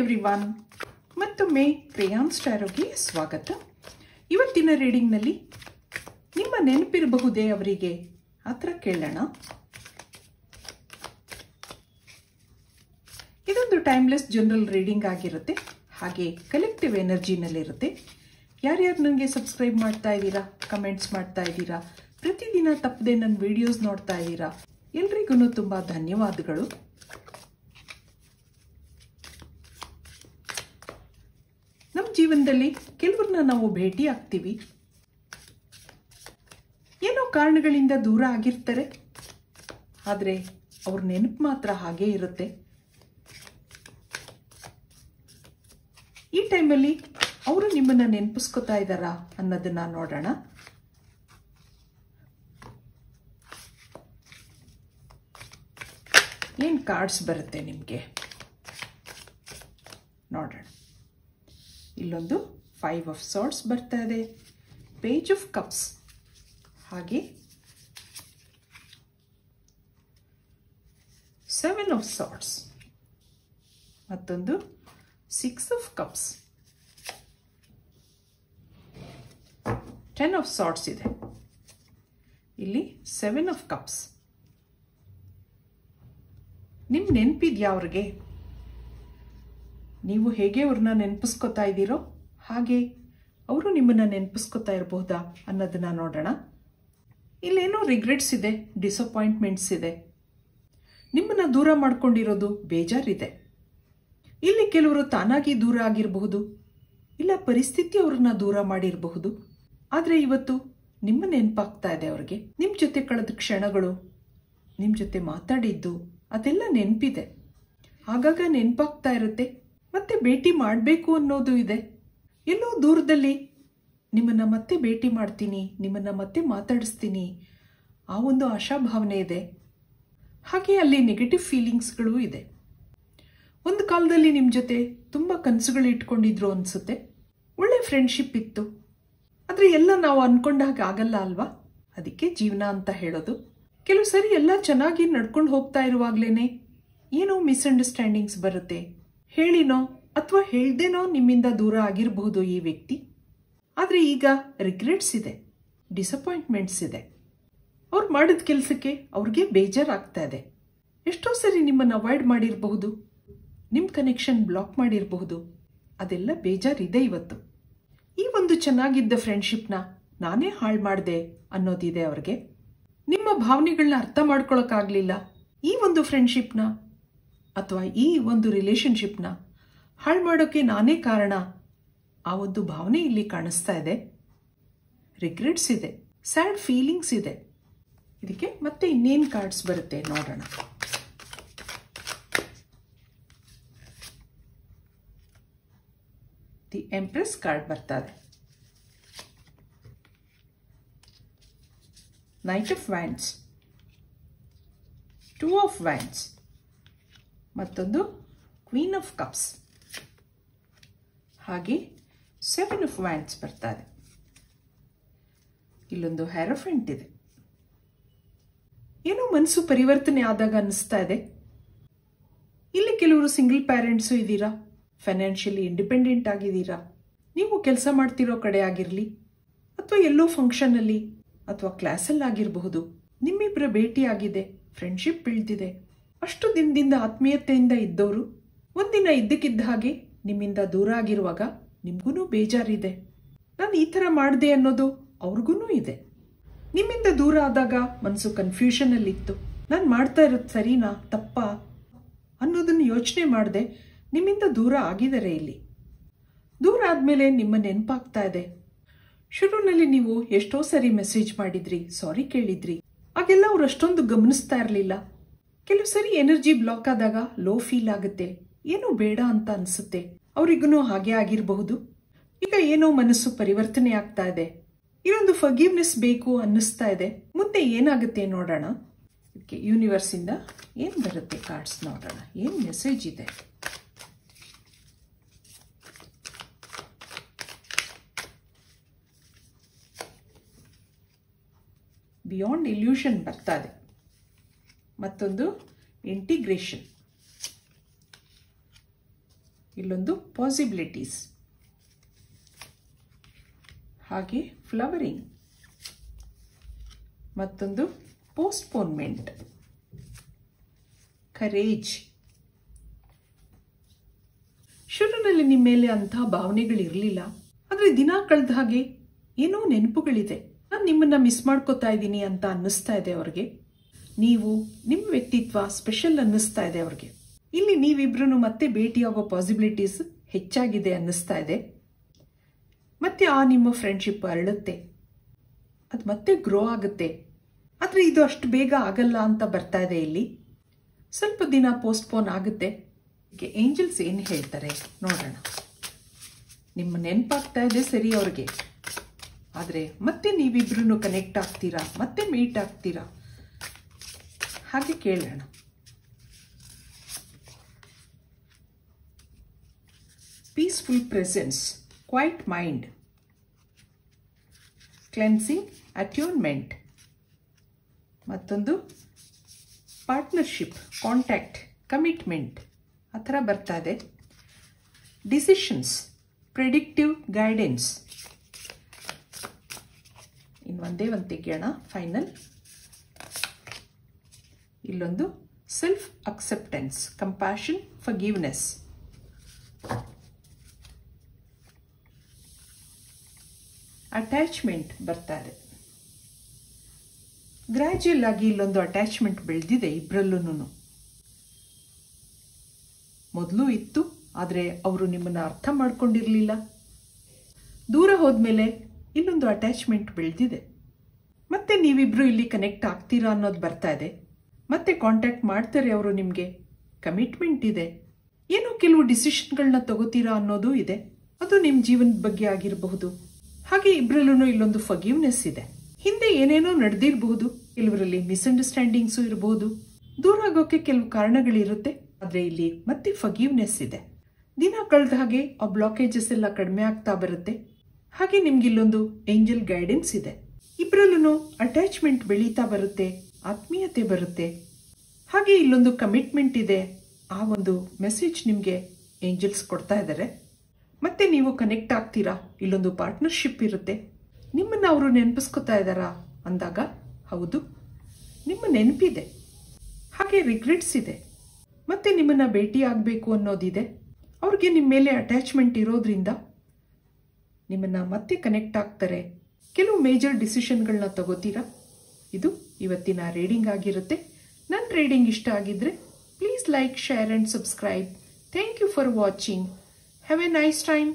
Everyone, ಮತ್ತೊಮ್ಮೆ crayons ಟಾರೋಗೆ ಸ್ವಾಗತ. ಇವತ್ತಿನ ರೀಡಿಂಗ್ನಲ್ಲಿ ನಿಮ್ಮ ನೆನಪಿರಬಹುದೇ ಅವರಿಗೆ ಆ ಥರ ಕೇಳೋಣ. ಇದೊಂದು ಟೈಮ್ಲೆಸ್ ಜನರಲ್ ರೀಡಿಂಗ್ ಆಗಿರುತ್ತೆ, ಹಾಗೆ ಕಲೆಕ್ಟಿವ್ ಎನರ್ಜಿನಲ್ಲಿರುತ್ತೆ. ಯಾರ್ಯಾರು ನನಗೆ ಸಬ್ಸ್ಕ್ರೈಬ್ ಮಾಡ್ತಾ ಇದ್ದೀರಾ, ಕಮೆಂಟ್ಸ್ ಮಾಡ್ತಾ ಇದ್ದೀರಾ, ಪ್ರತಿದಿನ ತಪ್ಪದೆ ನನ್ನ ವಿಡಿಯೋಸ್ ನೋಡ್ತಾ ಇದ್ದೀರಾ, ಎಲ್ರಿಗೂ ತುಂಬ ಧನ್ಯವಾದಗಳು. ನಮ್ಮ ಜೀವನದಲ್ಲಿ ಕೆಲವ್ರನ್ನ ನಾವು ಭೇಟಿ ಆಗ್ತೀವಿ, ಏನೋ ಕಾರಣಗಳಿಂದ ದೂರ ಆಗಿರ್ತಾರೆ, ಆದರೆ ಅವ್ರ ನೆನಪು ಮಾತ್ರ ಹಾಗೇ ಇರುತ್ತೆ. ಈ ಟೈಮಲ್ಲಿ ಅವರು ನಿಮ್ಮನ್ನ ನೆನಪಿಸ್ಕೊತಾ ಇದ್ದಾರಾ ಅನ್ನೋದನ್ನ ನೋಡೋಣ. ಏನು ಕಾರ್ಡ್ಸ್ ಬರುತ್ತೆ ನಿಮಗೆ ನೋಡೋಣ. ಇಲ್ಲೊಂದು 5 ಆಫ್ ಸಾರ್ಟ್ಸ್ ಬರ್ತಾ ಇದೆ, ಪೇಜ್ ಆಫ್ ಕಪ್ಸ್, ಹಾಗೆ 7 ಆಫ್ ಸಾರ್ಟ್ಸ್, ಮತ್ತೊಂದು 6 ಆಫ್ ಕಪ್ಸ್, 10 ಆಫ್ ಸಾರ್ಟ್ಸ್ ಇದೆ, ಇಲ್ಲಿ 7 ಆಫ್ ಕಪ್ಸ್. ನಿಮ್ಮ ನೆನಪಿದ್ಯಾ ಅವ್ರಿಗೆ? ನೀವು ಹೇಗೆ ಅವ್ರನ್ನ ನೆನಪಿಸ್ಕೊತಾ ಇದ್ದೀರೋ ಹಾಗೆ ಅವರು ನಿಮ್ಮನ್ನ ನೆನಪಿಸ್ಕೊತಾ ಇರಬಹುದಾ ಅನ್ನೋದನ್ನ ನೋಡೋಣ. ಇಲ್ಲೇನೋ ರಿಗ್ರೆಟ್ಸ್ ಇದೆ, ಡಿಸಪಾಯಿಂಟ್ಮೆಂಟ್ಸ್ ಇದೆ, ನಿಮ್ಮನ್ನ ದೂರ ಮಾಡ್ಕೊಂಡಿರೋದು ಬೇಜಾರಿದೆ. ಇಲ್ಲಿ ಕೆಲವರು ತಾನಾಗಿ ದೂರ ಆಗಿರಬಹುದು, ಇಲ್ಲ ಪರಿಸ್ಥಿತಿ ಅವ್ರನ್ನ ದೂರ ಮಾಡಿರಬಹುದು. ಆದರೆ ಇವತ್ತು ನಿಮ್ಮ ನೆನಪಾಗ್ತಾ ಇದೆ ಅವ್ರಿಗೆ. ನಿಮ್ಮ ಜೊತೆ ಕಳೆದ ಕ್ಷಣಗಳು, ನಿಮ್ಮ ಜೊತೆ ಮಾತಾಡಿದ್ದು ಅದೆಲ್ಲ ನೆನಪಿದೆ. ಆಗಾಗ ನೆನಪಾಗ್ತಾ ಇರುತ್ತೆ, ಮತ್ತೆ ಭೇಟಿ ಮಾಡಬೇಕು ಅನ್ನೋದು ಇದೆ. ಎಲ್ಲೋ ದೂರದಲ್ಲಿ ನಿಮ್ಮನ್ನ ಮತ್ತೆ ಭೇಟಿ ಮಾಡ್ತೀನಿ, ನಿಮ್ಮನ್ನ ಮತ್ತೆ ಮಾತಾಡಿಸ್ತೀನಿ, ಆ ಒಂದು ಆಶಾಭಾವನೆ ಇದೆ. ಹಾಗೆ ಅಲ್ಲಿ ನೆಗೆಟಿವ್ ಫೀಲಿಂಗ್ಸ್ಗಳು ಇದೆ. ಒಂದು ಕಾಲದಲ್ಲಿ ನಿಮ್ಮ ಜೊತೆ ತುಂಬ ಕನಸುಗಳು ಇಟ್ಕೊಂಡಿದ್ರು ಅನ್ಸುತ್ತೆ, ಒಳ್ಳೆ ಫ್ರೆಂಡ್ಶಿಪ್ ಇತ್ತು. ಆದರೆ ಎಲ್ಲ ನಾವು ಅನ್ಕೊಂಡ ಹಾಗೆ ಆಗಲ್ಲ ಅಲ್ವಾ? ಅದಕ್ಕೆ ಜೀವನ ಅಂತ ಹೇಳೋದು. ಕೆಲವು ಸರಿ ಎಲ್ಲ ಚೆನ್ನಾಗಿ ನಡ್ಕೊಂಡು ಹೋಗ್ತಾ ಇರುವಾಗ್ಲೇನೆ ಏನೋ ಮಿಸ್ಅಂಡರ್ಸ್ಟ್ಯಾಂಡಿಂಗ್ಸ್ ಬರುತ್ತೆ. ಹೇಳಿನೋ ಅಥವಾ ಹೇಳ್ದೇನೋ ನಿಮ್ಮಿಂದ ದೂರ ಆಗಿರಬಹುದು ಈ ವ್ಯಕ್ತಿ. ಆದರೆ ಈಗ ರಿಗ್ರೆಟ್ಸ್ ಇದೆ, ಡಿಸಪಾಯಿಂಟ್ಮೆಂಟ್ಸ್ ಇದೆ. ಅವ್ರು ಮಾಡಿದ ಕೆಲಸಕ್ಕೆ ಅವ್ರಿಗೆ ಬೇಜಾರಾಗ್ತಾ ಇದೆ. ಎಷ್ಟೋ ಸರಿ ನಿಮ್ಮನ್ನು ಅವಾಯ್ಡ್ ಮಾಡಿರಬಹುದು, ನಿಮ್ಮ ಕನೆಕ್ಷನ್ ಬ್ಲಾಕ್ ಮಾಡಿರಬಹುದು. ಅದೆಲ್ಲ ಬೇಜಾರಿದೆ ಇವತ್ತು. ಈ ಒಂದು ಚೆನ್ನಾಗಿದ್ದ ಫ್ರೆಂಡ್ಶಿಪ್ನ ನಾನೇ ಹಾಳು ಮಾಡಿದೆ ಅನ್ನೋದಿದೆ ಅವ್ರಿಗೆ. ನಿಮ್ಮ ಭಾವನೆಗಳನ್ನ ಅರ್ಥ ಮಾಡ್ಕೊಳಕ್ಕಾಗಲಿಲ್ಲ. ಈ ಒಂದು ಫ್ರೆಂಡ್ಶಿಪ್ನ ಅಥವಾ ಈ ಒಂದು ರಿಲೇಶನ್ಶಿಪ್ನ ಹಾಳು ಮಾಡೋಕ್ಕೆ ನಾನೇ ಕಾರಣ. ಆ ಒಂದು ಭಾವನೆ ಇಲ್ಲಿ ಕಾಣಿಸ್ತಾ ಇದೆ. ರಿಗ್ರೆಟ್ಸ್ ಇದೆ, ಸ್ಯಾಡ್ ಫೀಲಿಂಗ್ಸ್ ಇದೆ. ಇದಕ್ಕೆ ಮತ್ತೆ ಇನ್ನೇನು ಕಾರ್ಡ್ಸ್ ಬರುತ್ತೆ ನೋಡೋಣ. ದಿ ಎಂಪ್ರೆಸ್ ಕಾರ್ಡ್ ಬರ್ತಾರೆ, knight of wands, 2 of wands, ಮತ್ತೊಂದು ಕ್ವೀನ್ ಆಫ್ ಕಪ್ಸ್, ಹಾಗೆ 7 ಆಫ್ ವ್ಯಾಂಡ್ಸ್ ಬರ್ತಾ ಇದೆ. ಇಲ್ಲೊಂದು ಹೆರಫೆಂಟ್ ಇದೆ. ಏನೋ ಮನಸ್ಸು ಪರಿವರ್ತನೆ ಆದಾಗ ಅನ್ನಿಸ್ತಾ ಇದೆ. ಇಲ್ಲಿ ಕೆಲವರು ಸಿಂಗಲ್ ಪ್ಯಾರೆಂಟ್ಸು ಇದ್ದೀರಾ, ಫೈನಾನ್ಷಿಯಲಿ ಇಂಡಿಪೆಂಡೆಂಟ್ ಆಗಿದ್ದೀರಾ. ನೀವು ಕೆಲಸ ಮಾಡ್ತಿರೋ ಕಡೆ ಆಗಿರಲಿ ಅಥವಾ ಎಲ್ಲೋ ಫಂಕ್ಷನಲ್ಲಿ ಅಥವಾ ಕ್ಲಾಸಲ್ಲಿ ಆಗಿರಬಹುದು, ನಿಮ್ಮಿಬ್ಬರ ಭೇಟಿ ಆಗಿದೆ, ಫ್ರೆಂಡ್ಶಿಪ್ ಬೆಳೆದಿದೆ. ಅಷ್ಟು ದಿನದಿಂದ ಆತ್ಮೀಯತೆಯಿಂದ ಇದ್ದವರು ಒಂದಿನ ಇದ್ದಕ್ಕಿದ್ದ ಹಾಗೆ ನಿಮ್ಮಿಂದ ದೂರ ಆಗಿರುವಾಗ ನಿಮ್ಗೂ ಬೇಜಾರಿದೆ. ನಾನು ಈ ಥರ ಮಾಡಿದೆ ಅನ್ನೋದು ಅವ್ರಿಗೂ ಇದೆ. ನಿಮ್ಮಿಂದ ದೂರ ಆದಾಗ ಮನಸ್ಸು ಕನ್ಫ್ಯೂಷನಲ್ಲಿತ್ತು. ನಾನು ಮಾಡ್ತಾ ಇರೋದು ಸರಿನಾ ತಪ್ಪಾ ಅನ್ನೋದನ್ನು ಯೋಚನೆ ಮಾಡದೆ ನಿಮ್ಮಿಂದ ದೂರ ಆಗಿದ್ದಾರೆ. ಇಲ್ಲಿ ದೂರ ಆದಮೇಲೆ ನಿಮ್ಮ ನೆನಪಾಗ್ತಾ ಇದೆ. ಶುರುವಿನಲ್ಲಿ ನೀವು ಎಷ್ಟೋ ಸರಿ ಮೆಸೇಜ್ ಮಾಡಿದ್ರಿ, ಸಾರಿ ಕೇಳಿದ್ರಿ, ಆಗೆಲ್ಲ ಅವ್ರು ಅಷ್ಟೊಂದು ಗಮನಿಸ್ತಾ ಇರಲಿಲ್ಲ. ಕೆಲವು ಸರಿ ಎನರ್ಜಿ ಬ್ಲಾಕ್ ಆದಾಗ ಲೋ ಫೀಲ್ ಆಗುತ್ತೆ, ಏನೋ ಬೇಡ ಅಂತ ಅನಿಸುತ್ತೆ. ಅವರಿಗೂ ಹಾಗೆ ಆಗಿರಬಹುದು. ಈಗ ಏನೋ ಮನಸ್ಸು ಪರಿವರ್ತನೆ ಆಗ್ತಾ ಇದೆ, ಇದೊಂದು ಫರ್ಗಿವ್ನೆಸ್ ಬೇಕು ಅನ್ನಿಸ್ತಾ ಇದೆ. ಮುಂದೆ ಏನಾಗುತ್ತೆ ನೋಡೋಣ. ಇದಕ್ಕೆ ಯೂನಿವರ್ಸಿಂದ ಏನು ಬರುತ್ತೆ ಕಾರ್ಡ್ಸ್ ನೋಡೋಣ, ಏನು ಮೆಸೇಜ್ ಇದೆ. ಬಿಯಾಂಡ್ ಇಲ್ಯೂಷನ್ ಬರ್ತಾ ಇದೆ, ಮತ್ತೊಂದು ಇಂಟಿಗ್ರೇಷನ್, ಇಲ್ಲೊಂದು ಪಾಸಿಬಿಲಿಟೀಸ್, ಹಾಗೆ ಫ್ಲವರಿಂಗ್, ಮತ್ತೊಂದು ಪೋಸ್ಟ್ಪೋನ್ಮೆಂಟ್, ಕರೇಜ್. ಶುರುವಿನಲ್ಲಿ ನಿಮ್ಮ ಮೇಲೆ ಅಂತಹ ಭಾವನೆಗಳಿರಲಿಲ್ಲ, ಆದರೆ ದಿನ ಕಳೆದ ಹಾಗೆ ಏನೋ ನೆನಪುಗಳಿದೆ. ನಾನು ನಿಮ್ಮನ್ನ ಮಿಸ್ ಮಾಡ್ಕೋತಾ ಇದ್ದೀನಿ ಅಂತ ಅನ್ನಿಸ್ತಾ ಇದೆ ಅವ್ರಿಗೆ. ನೀವು ನಿಮ್ಮ ವ್ಯಕ್ತಿತ್ವ ಸ್ಪೆಷಲ್ ಅನ್ನಿಸ್ತಾ ಇದೆ ಅವ್ರಿಗೆ. ಇಲ್ಲಿ ನೀವಿಬ್ರು ಮತ್ತೆ ಭೇಟಿಯಾಗೋ ಪಾಸಿಬಿಲಿಟೀಸ್ ಹೆಚ್ಚಾಗಿದೆ ಅನ್ನಿಸ್ತಾ ಇದೆ. ಮತ್ತೆ ಆ ನಿಮ್ಮ ಫ್ರೆಂಡ್ಶಿಪ್ ಅರಳುತ್ತೆ, ಅದು ಮತ್ತೆ ಗ್ರೋ ಆಗುತ್ತೆ. ಆದರೆ ಇದು ಅಷ್ಟು ಬೇಗ ಆಗಲ್ಲ ಅಂತ ಬರ್ತಾ ಇದೆ. ಇಲ್ಲಿ ಸ್ವಲ್ಪ ದಿನ ಪೋಸ್ಟ್ಪೋನ್ ಆಗುತ್ತೆ. ಏಂಜಲ್ಸ್ ಏನು ಹೇಳ್ತಾರೆ ನೋಡೋಣ. ನಿಮ್ಮ ನೆನಪಾಗ್ತಾ ಇದೆ ಸರಿ ಅವ್ರಿಗೆ, ಆದರೆ ಮತ್ತೆ ನೀವಿಬ್ರು ಕನೆಕ್ಟ್ ಆಗ್ತೀರಾ, ಮತ್ತೆ ಮೀಟ್ ಆಗ್ತೀರಾ, ಹಾಗೆ ಕೇಳೋಣ. Peaceful presence, quiet mind, cleansing, attunement, ಮತ್ತೊಂದು ಪಾರ್ಟ್ನರ್ಶಿಪ್, ಕಾಂಟ್ಯಾಕ್ಟ್, ಕಮಿಟ್ಮೆಂಟ್ ಆ ಥರ ಬರ್ತಾ ಇದೆ. Decisions, predictive guidance. ಇನ್ನೊಂದೇ ಒಂದು ತೆಗೆಯೋಣ ಫೈನಲ್. ಇಲ್ಲೊಂದು self acceptance, compassion, forgiveness. Attachment ಬರ್ತಾ ಇದೆ. ಗ್ರಾಜುಯಲ್ ಆಗಿ ಇಲ್ಲೊಂದು ಅಟ್ಯಾಚ್ಮೆಂಟ್ ಬೆಳೆದಿದೆ ಇಬ್ಬರಲ್ಲೂ. ಮೊದಲು ಇತ್ತು, ಆದರೆ ಅವರು ನಿಮ್ಮನ್ನು ಅರ್ಥ ಮಾಡ್ಕೊಂಡಿರಲಿಲ್ಲ. ದೂರ ಹೋದ್ಮೇಲೆ ಇಲ್ಲೊಂದು ಅಟ್ಯಾಚ್ಮೆಂಟ್ ಬೆಳೆದಿದೆ. ಮತ್ತೆ ನೀವಿಬ್ರು ಇಲ್ಲಿ ಕನೆಕ್ಟ್ ಆಗ್ತೀರಾ ಅನ್ನೋದು ಬರ್ತಾ ಇದೆ. ಮತ್ತೆ ಕಾಂಟ್ಯಾಕ್ಟ್ ಮಾಡ್ತಾರೆ ಅವರು ನಿಮಗೆ, ಕಮಿಟ್ಮೆಂಟ್ ಇದೆ. ಏನೋ ಕೆಲವು ಡಿಸಿಷನ್ಗಳನ್ನ ತಗೋತೀರಾ ಅನ್ನೋದು ಇದೆ, ಅದು ನಿಮ್ಮ ಜೀವನದ ಬಗ್ಗೆ ಆಗಿರಬಹುದು. ಹಾಗೆ ಇಬ್ಬರಲ್ಲೂ ಇಲ್ಲೊಂದು ಫರ್ಗಿವ್ನೆಸ್ ಇದೆ. ಹಿಂದೆ ಏನೇನೋ ನಡೆದಿರಬಹುದು, ಕೆಲವರಲ್ಲಿ ಮಿಸ್ಅಂಡರ್ಸ್ಟ್ಯಾಂಡಿಂಗ್ಸು ಇರಬಹುದು, ದೂರ ಆಗೋಕೆ ಕೆಲವು ಕಾರಣಗಳಿರುತ್ತೆ. ಆದರೆ ಇಲ್ಲಿ ಮತ್ತೆ ಫರ್ಗಿವ್ನೆಸ್ ಇದೆ. ದಿನ ಕಳೆದ ಹಾಗೆ ಆ ಬ್ಲಾಕೇಜಸ್ ಎಲ್ಲ ಕಡಿಮೆ ಆಗ್ತಾ ಬರುತ್ತೆ. ಹಾಗೆ ನಿಮ್ಗೆ ಇಲ್ಲೊಂದು ಏಂಜಲ್ ಗೈಡೆನ್ಸ್ ಇದೆ. ಇಬ್ಬರಲ್ಲೂ ಅಟ್ಯಾಚ್ಮೆಂಟ್ ಬೆಳೀತಾ ಬರುತ್ತೆ, ಆತ್ಮೀಯತೆ ಬರುತ್ತೆ. ಹಾಗೆ ಇಲ್ಲೊಂದು ಕಮಿಟ್ಮೆಂಟ್ ಇದೆ. ಆ ಒಂದು ಮೆಸೇಜ್ ನಿಮಗೆ ಏಂಜಲ್ಸ್ ಕೊಡ್ತಾ ಇದ್ದಾರೆ. ಮತ್ತೆ ನೀವು ಕನೆಕ್ಟ್ ಆಗ್ತೀರಾ, ಇಲ್ಲೊಂದು ಪಾರ್ಟ್ನರ್ಶಿಪ್ ಇರುತ್ತೆ. ನಿಮ್ಮನ್ನು ಅವರು ನೆನಪಿಸ್ಕೊತಾ ಇದ್ದಾರಾ ಅಂದಾಗ ಹೌದು, ನಿಮ್ಮ ನೆನಪಿದೆ. ಹಾಗೆ ರಿಗ್ರೆಟ್ಸ್ ಇದೆ. ಮತ್ತೆ ನಿಮ್ಮನ್ನ ಭೇಟಿ ಆಗಬೇಕು ಅನ್ನೋದಿದೆ. ಅವ್ರಿಗೆ ನಿಮ್ಮ ಮೇಲೆ ಅಟ್ಯಾಚ್ಮೆಂಟ್ ಇರೋದ್ರಿಂದ ನಿಮ್ಮನ್ನ ಮತ್ತೆ ಕನೆಕ್ಟ್ ಆಗ್ತಾರೆ. ಕೆಲವು ಮೇಜರ್ ಡಿಸಿಷನ್ಗಳನ್ನ ತಗೋತೀರಾ. ಇದು ಇವತ್ತಿನ ರೀಡಿಂಗ್ ಆಗಿರುತ್ತೆ. ನನ್ನ ರೀಡಿಂಗ್ ಇಷ್ಟ ಆಗಿದ್ರೆ please like, share and subscribe. Thank you for watching. Have a nice time.